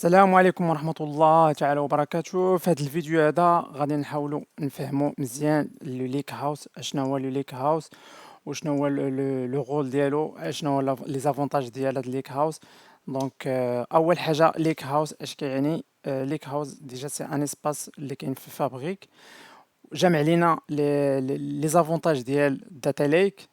السلام عليكم ورحمة الله تعالى وبركاته. في هذا الفيديو هذا غادي نحاولوا نفهموا مزيان لو ليك هاوس، اشنا هو لو ليك هاوس وشنو هو لو رول ديالو، اشنا هو لي زافونتاج ديال هذا ليك هاوس. دونك اول حاجه ليك هاوس اش كيعني؟ ليك هاوس ديجا سي ان اسباس اللي كاين في فابريك، جمع لينا لي زافونتاج ديال داتا ليك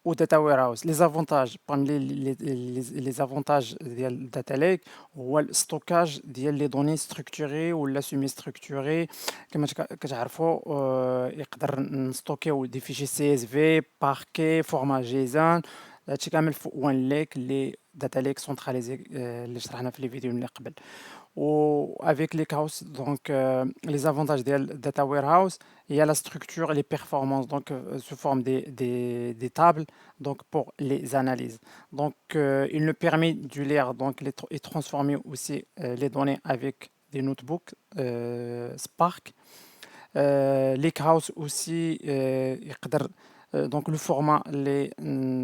وداتا وير هاوس. لي زافونتاج بارمي لي زافونتاج ديال الداتا ليك هو الستوكاج ديال لي دوني ستركتوري ولا سيمي ستركتوري. كما كتعرفوا يقدر نستوكيو دي فيشي سي اس في باركي فورما جيسون. هادشي كامل في وان ليك اللي داتا ليك سونتراليزي اللي شرحنا في لي فيديو اللي قبل. وافيك ليك هاوس دونك لي زافونتاج ديال داتا وير هاوس هي لا ستركتور لي بيرفورمانس دونك sous forme des tables donc pour les analyses. Donc il nous permet de lire donc et transformer aussi les données avec des notebooks Spark. ليك aussi يقدر donc le format اللي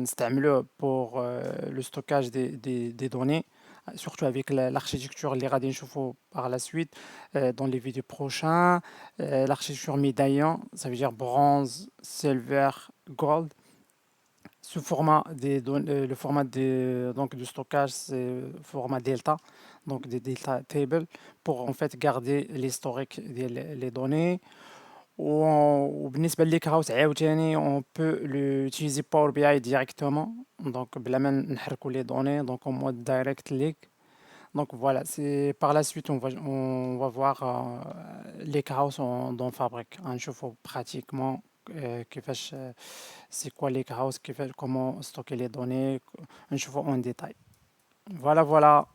نستعملوه pour le stockage des données, surtout avec l'architecture اللي غادي نشوفوا par la suite dans les vidéos prochains. L'architecture médaillon, ça veut dire bronze, silver, gold. Ce format le format donc de stockage, c'est format delta, donc des delta tables pour en fait garder l'historique des données. وبالنسبة لليك هاوس عاوتاني on peut l'utiliser Power BI directement donc بلا ما نحركوا les données donc en mode direct lake. Donc voilà, c'est par la suite on va voir lake house dans Fabric غنشوفوا pratiquement كيفاش c'est quoi lake house كيفاش comment stocker les données نشوفوا en détail. Voilà.